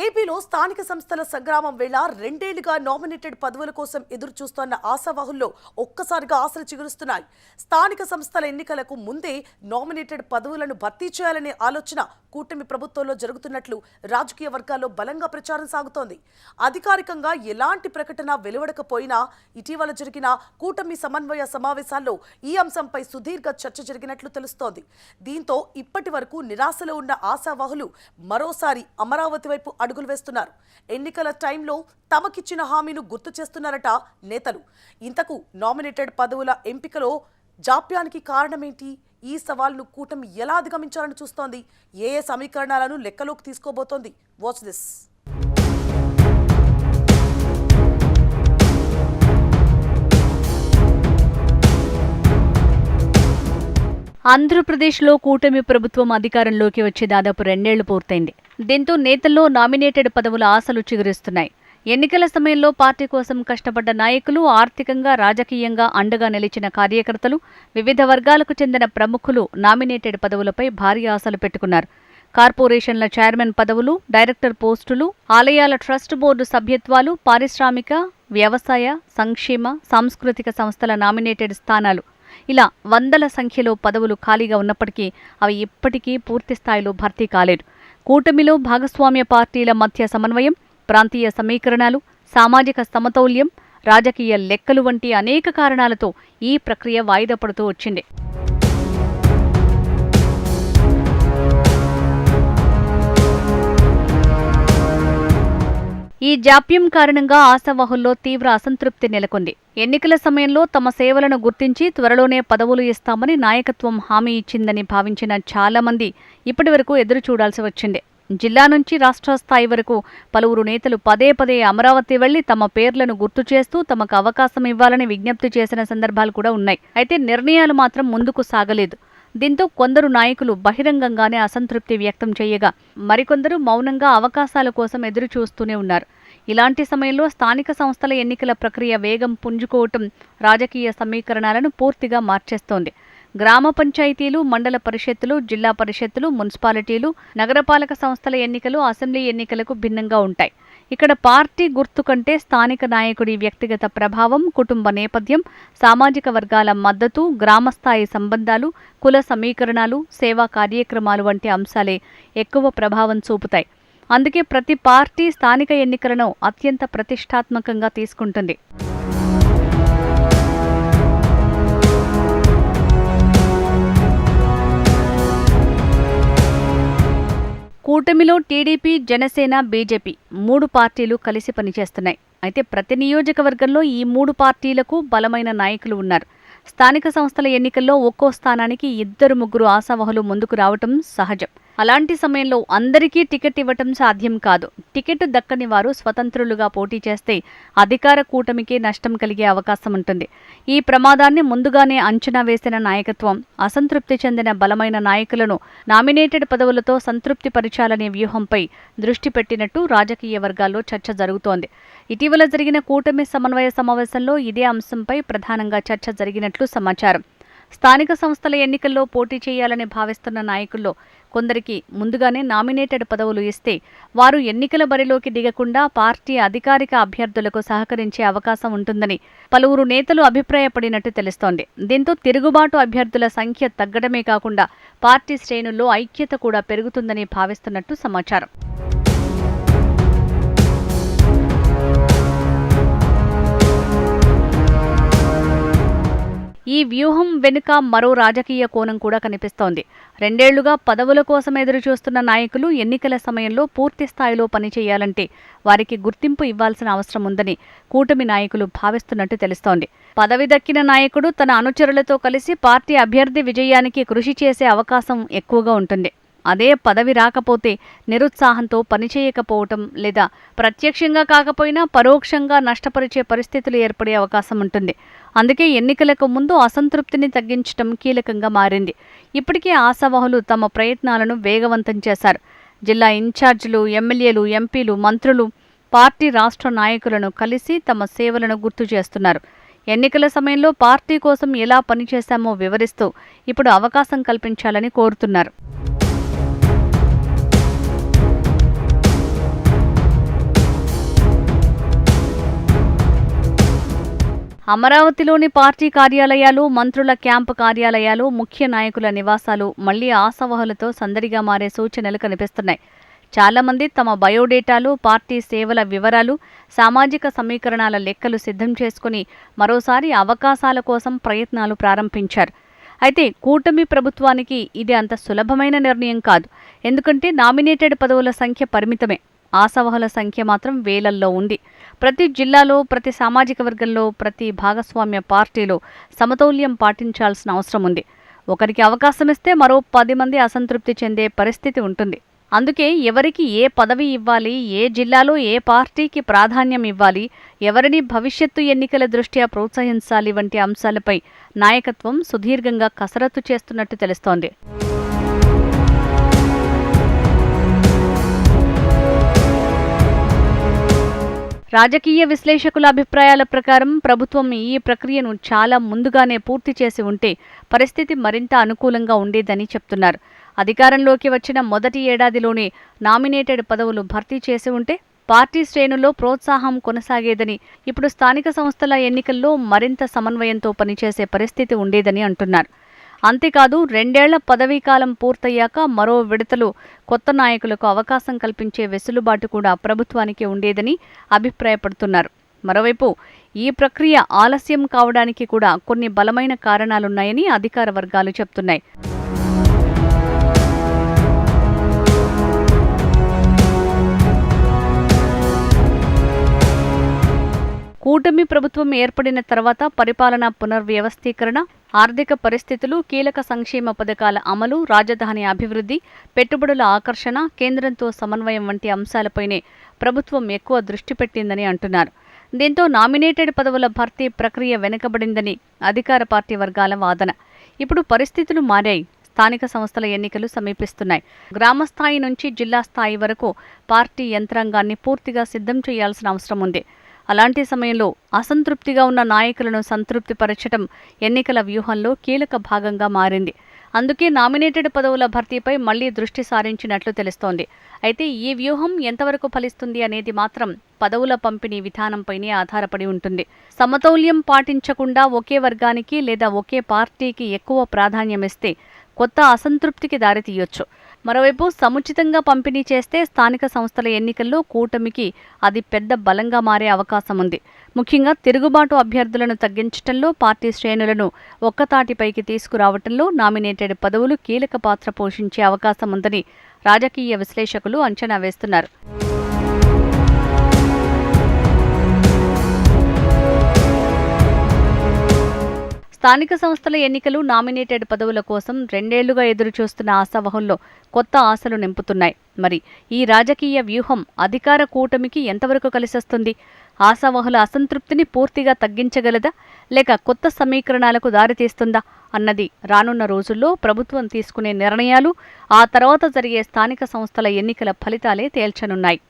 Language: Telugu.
ఏపీలో స్థానిక సంస్థల సంగ్రామం వేళ రెండేళ్లుగా నామినేటెడ్ పదవుల కోసం ఎదురు చూస్తున్న ఆశావాహుల్లో ఒక్కసారిగా ఆశలు చిగురుస్తున్నాయి. స్థానిక సంస్థల ఎన్నికలకు ముందే నామినేటెడ్ పదవులను భర్తీ చేయాలనే ఆలోచన కూటమి ప్రభుత్వంలో జరుగుతున్నట్లు రాజకీయ వర్గాల్లో బలంగా ప్రచారం సాగుతోంది. అధికారికంగా ఎలాంటి ప్రకటన వెలువడకపోయినా ఇటీవల జరిగిన కూటమి సమన్వయ సమావేశాల్లో ఈ అంశంపై సుదీర్ఘ చర్చ జరిగినట్లు తెలుస్తోంది. దీంతో ఇప్పటి వరకు నిరాశలో ఉన్న ఆశావాహులు మరోసారి అమరావతి వైపు అడుగులు వేస్తున్నారు. ఎన్నికల టైంలో తమకిచ్చిన హామీను గుర్తు చేస్తున్నారట నేతలు. ఇంతకు నామినేటెడ్ పదవుల ఎంపికలో జాప్యానికి కారణమేంటి? ఈ సవాల్ను కూటమి ఎలా అధిగమించాలని చూస్తోంది? ఏ సమీకరణాలను లెక్కలోకి తీసుకోబోతోంది? Watch this. ఆంధ్రప్రదేశ్లో కూటమి ప్రభుత్వం అధికారంలోకి వచ్చి దాదాపు 2 ఏళ్లు పూర్తయింది. దీంతో నేతల్లో నామినేటెడ్ పదవుల ఆశలు చిగురిస్తున్నాయి. ఎన్నికల సమయంలో పార్టీ కోసం కష్టపడ్డ నాయకులు, ఆర్థికంగా, రాజకీయంగా అండగా నిలిచిన కార్యకర్తలు, వివిధ వర్గాలకు చెందిన ప్రముఖులు నామినేటెడ్ పదవులపై భారీ ఆశలు పెట్టుకున్నారు. కార్పొరేషన్ల చైర్మన్ పదవులు, డైరెక్టర్ పోస్టులు, ఆలయాల ట్రస్ట్ బోర్డు సభ్యత్వాలు, పారిశ్రామిక, వ్యవసాయ, సంక్షేమ, సాంస్కృతిక సంస్థల నామినేటెడ్ స్థానాలు, ఇలా వందల సంఖ్యలో పదవులు ఖాళీగా ఉన్నప్పటికీ అవి ఇప్పటికీ పూర్తి స్థాయిలో భర్తీ కాలేదు. కూటమిలో భాగస్వామ్య పార్టీల మధ్య సమన్వయం, ప్రాంతీయ సమీకరణాలు, సామాజిక సమతౌల్యం, రాజకీయ లెక్కలు వంటి అనేక కారణాలతో ఈ ప్రక్రియ వాయిదా పడుతూ వచ్చింది. ఈ జాప్యం కారణంగా ఆశావాహుల్లో తీవ్ర అసంతృప్తి నెలకొంది. ఎన్నికల సమయంలో తమ సేవలను గుర్తించి త్వరలోనే పదవులు ఇస్తామని నాయకత్వం హామీ ఇచ్చిందని భావించిన చాలామంది ఇప్పటివరకు ఎదురు చూడాల్సి వచ్చింది. జిల్లా నుంచి రాష్ట్ర స్థాయి వరకు పలువురు నేతలు పదే పదే అమరావతి వెళ్లి తమ పేర్లను గుర్తు చేస్తూ తమకు అవకాశం ఇవ్వాలని విజ్ఞప్తి చేసిన సందర్భాలు కూడా ఉన్నాయి. అయితే నిర్ణయాలు మాత్రం ముందుకు సాగలేదు. దీంతో కొందరు నాయకులు బహిరంగంగానే అసంతృప్తి వ్యక్తం చేయగా, మరికొందరు మౌనంగా అవకాశాల కోసం ఎదురు చూస్తూనే ఉన్నారు. ఇలాంటి సమయంలో స్థానిక సంస్థల ఎన్నికల ప్రక్రియ వేగం పుంజుకోవటం రాజకీయ సమీకరణాలను పూర్తిగా మార్చేస్తోంది. గ్రామ పంచాయతీలు, మండల పరిషత్తులు, జిల్లా పరిషత్తులు, మున్సిపాలిటీలు, నగరపాలక సంస్థల ఎన్నికలు అసెంబ్లీ ఎన్నికలకు భిన్నంగా ఉంటాయి. ఇక్కడ పార్టీ గుర్తు కంటే స్థానిక నాయకుడి వ్యక్తిగత ప్రభావం, కుటుంబ నేపథ్యం, సామాజిక వర్గాల మద్దతు, గ్రామస్థాయి సంబంధాలు, కుల సమీకరణాలు, సేవా కార్యక్రమాలు వంటి అంశాలే ఎక్కువ ప్రభావం చూపుతాయి. అందుకే ప్రతి పార్టీ స్థానిక ఎన్నికలను అత్యంత ప్రతిష్టాత్మకంగా తీసుకుంటుంది. కూటమిలో టీడీపీ, జనసేన, బీజేపీ 3 పార్టీలు కలిసి పనిచేస్తున్నాయి. అయితే ప్రతి నియోజకవర్గంలో ఈ 3 పార్టీలకు బలమైన నాయకులు ఉన్నారు. స్థానిక సంస్థల ఎన్నికల్లో ఒక్కో స్థానానికి 2-3 ఆశావహులు ముందుకు రావటం సహజం. అలాంటి సమయంలో అందరికీ టికెట్ ఇవ్వటం సాధ్యం కాదు. టికెట్ దక్కని వారు స్వతంత్రులుగా పోటీ చేస్తే అధికార కూటమికే నష్టం కలిగే అవకాశం ఉంటుంది. ఈ ప్రమాదాన్ని ముందుగానే అంచనా వేసిన నాయకత్వం అసంతృప్తి చెందిన బలమైన నాయకులను నామినేటెడ్ పదవులతో సంతృప్తి పరిచాలనే వ్యూహంపై దృష్టి పెట్టినట్టు రాజకీయ వర్గాల్లో చర్చ జరుగుతోంది. ఇటీవల జరిగిన కూటమి సమన్వయ సమావేశంలో ఇదే అంశంపై ప్రధానంగా చర్చ జరిగినట్లు సమాచారం. స్థానిక సంస్థల ఎన్నికల్లో పోటీ చేయాలని భావిస్తున్న నాయకుల్లో కొందరికి ముందుగానే నామినేటెడ్ పదవులు ఇస్తే వారు ఎన్నికల బరిలోకి దిగకుండా పార్టీ అధికారిక అభ్యర్థులకు సహకరించే అవకాశం ఉంటుందని పలువురు నేతలు అభిప్రాయపడినట్టు తెలుస్తోంది. దీంతో తిరుగుబాటు అభ్యర్థుల సంఖ్య తగ్గడమే కాకుండా పార్టీ శ్రేణుల్లో ఐక్యత కూడా పెరుగుతుందని భావిస్తున్నట్టు సమాచారం. ఈ వ్యూహం వెనుక మరో రాజకీయ కోణం కూడా కనిపిస్తోంది. 2 ఏళ్లుగా పదవుల కోసం ఎదురు చూస్తున్న నాయకులు ఎన్నికల సమయంలో పూర్తి స్థాయిలో పనిచేయాలంటే వారికి గుర్తింపు ఇవ్వాల్సిన అవసరం ఉందని కూటమి నాయకులు భావిస్తున్నట్టు తెలుస్తోంది. పదవి దక్కిన నాయకుడు తన అనుచరులతో కలిసి పార్టీ అభ్యర్థి విజయానికి కృషి చేసే అవకాశం ఎక్కువగా ఉంటుంది. అదే పదవి రాకపోతే నిరుత్సాహంతో పనిచేయకపోవటం లేదా ప్రత్యక్షంగా కాకపోయినా పరోక్షంగా నష్టపరిచే పరిస్థితులు ఏర్పడే అవకాశం ఉంటుంది. అందుకే ఎన్నికలకు ముందు అసంతృప్తిని తగ్గించడం కీలకంగా మారింది. ఇప్పటికే ఆశావహులు తమ ప్రయత్నాలను వేగవంతం చేశారు. జిల్లా ఇన్ఛార్జీలు, ఎమ్మెల్యేలు, ఎంపీలు, మంత్రులు పార్టీ రాష్ట్ర నాయకులను కలిసి తమ సేవలను గుర్తు చేస్తున్నారు. ఎన్నికల సమయంలో పార్టీ కోసం ఎలా పనిచేశామో వివరిస్తూ ఇప్పుడు అవకాశం కల్పించాలని కోరుతున్నారు. అమరావతిలోని పార్టీ కార్యాలయాలు, మంత్రుల క్యాంపు కార్యాలయాలు, ముఖ్య నాయకుల నివాసాలు మళ్లీ ఆశావహులతో సందడిగా మారే సూచనలు కనిపిస్తున్నాయి. చాలామంది తమ బయోడేటాలు, పార్టీ సేవల వివరాలు, సామాజిక సమీకరణాల లెక్కలు సిద్ధం చేసుకుని మరోసారి అవకాశాల కోసం ప్రయత్నాలు ప్రారంభించారు. అయితే కూటమి ప్రభుత్వానికి ఇది అంత సులభమైన నిర్ణయం కాదు. ఎందుకంటే నామినేటెడ్ పదవుల సంఖ్య పరిమితమే. ఆశావహుల సంఖ్య మాత్రం వేలల్లో ఉంది. ప్రతి జిల్లాలో, ప్రతి సామాజిక వర్గంలో, ప్రతి భాగస్వామ్య పార్టీలో సమతౌల్యం పాటించాల్సిన అవసరం ఉంది. ఒకరికి అవకాశమిస్తే మరో 10 మంది అసంతృప్తి చెందే పరిస్థితి ఉంటుంది. అందుకే ఎవరికి ఏ పదవి ఇవ్వాలి, ఏ జిల్లాలో ఏ పార్టీకి ప్రాధాన్యం ఇవ్వాలి, ఎవరిని భవిష్యత్తు ఎన్నికల దృష్ట్యా ప్రోత్సహించాలి వంటి అంశాలపై నాయకత్వం సుదీర్ఘంగా కసరత్తు చేస్తున్నట్టు తెలుస్తోంది. రాజకీయ విశ్లేషకుల అభిప్రాయాల ప్రకారం ప్రభుత్వం ఈ ప్రక్రియను చాలా ముందుగానే పూర్తి చేసి ఉంటే పరిస్థితి మరింత అనుకూలంగా ఉండేదని చెప్తున్నారు. అధికారంలోకి వచ్చిన మొదటి ఏడాదిలోనే నామినేటెడ్ పదవులు భర్తీ చేసి ఉంటే పార్టీ శ్రేణుల్లో ప్రోత్సాహం కొనసాగేదని, ఇప్పుడు స్థానిక సంస్థల ఎన్నికల్లో మరింత సమన్వయంతో పనిచేసే పరిస్థితి ఉండేదని అంటున్నారు. అంతేకాదు 2 ఏళ్ల పదవీకాలం పూర్తయ్యాక మరో విడతలు కొత్త నాయకులకు అవకాశం కల్పించే వెసులుబాటు కూడా ప్రభుత్వానికి ఉండేదని అభిప్రాయపడుతున్నారు. మరోవైపు ఈ ప్రక్రియ ఆలస్యం కావడానికి కూడా కొన్ని బలమైన కారణాలున్నాయని అధికార వర్గాలు చెప్తున్నాయి. కూటమి ప్రభుత్వం ఏర్పడిన తర్వాత పరిపాలనా పునర్వ్యవస్థీకరణ, ఆర్థిక పరిస్థితులు, కీలక సంక్షేమ పథకాల అమలు, రాజధాని అభివృద్ధి, పెట్టుబడుల ఆకర్షణ, కేంద్రంతో సమన్వయం వంటి అంశాలపైనే ప్రభుత్వం ఎక్కువ దృష్టి పెట్టిందని అంటున్నారు. దీంతో నామినేటెడ్ పదవుల భర్తీ ప్రక్రియ వెనుకబడిందని అధికార పార్టీ వర్గాల వాదన. ఇప్పుడు పరిస్థితులు మారాయి. స్థానిక సంస్థల ఎన్నికలు సమీపిస్తున్నాయి. గ్రామస్థాయి నుంచి జిల్లా స్థాయి వరకు పార్టీ యంత్రాంగాన్ని పూర్తిగా సిద్ధం చేయాల్సిన అవసరం ఉంది. అలాంటి సమయంలో అసంతృప్తిగా ఉన్న నాయకులను సంతృప్తిపరచడం ఎన్నికల వ్యూహంలో కీలక భాగంగా మారింది. అందుకే నామినేటెడ్ పదవుల భర్తీపై మళ్లీ దృష్టి సారించినట్లు తెలుస్తోంది. అయితే ఈ వ్యూహం ఎంతవరకు ఫలిస్తుంది అనేది మాత్రం పదవుల పంపిణీ విధానంపైనే ఆధారపడి ఉంటుంది. సమతౌల్యం పాటించకుండా ఒకే వర్గానికి లేదా ఒకే పార్టీకి ఎక్కువ ప్రాధాన్యమిస్తే కొత్త అసంతృప్తికి దారితీయొచ్చు. మరోవైపు సముచితంగా పంపిణీ చేస్తే స్థానిక సంస్థల ఎన్నికల్లో కూటమికి అది పెద్ద బలంగా మారే అవకాశం ఉంది. ముఖ్యంగా తిరుగుబాటు అభ్యర్థులను తగ్గించడంలో, పార్టీ శ్రేణులను ఒక్కతాటిపైకి తీసుకురావడంలో నామినేటెడ్ పదవులు కీలక పాత్ర పోషించే అవకాశం ఉందని రాజకీయ విశ్లేషకులు అంచనా వేస్తున్నారు. స్థానిక సంస్థల ఎన్నికలు, నామినేటెడ్ పదవుల కోసం 2 ఏళ్లుగా ఎదురుచూస్తున్న ఆశావహుల్లో కొత్త ఆశలు నింపుతున్నాయి. మరి ఈ రాజకీయ వ్యూహం అధికార కూటమికి ఎంతవరకు కలిసొస్తుంది? ఆశావహుల అసంతృప్తిని పూర్తిగా తగ్గించగలదా, లేక కొత్త సమీకరణాలకు దారితీస్తుందా అన్నది రానున్న రోజుల్లో ప్రభుత్వం తీసుకునే నిర్ణయాలు, ఆ తర్వాత జరిగే స్థానిక సంస్థల ఎన్నికల ఫలితాలే తేల్చనున్నాయి.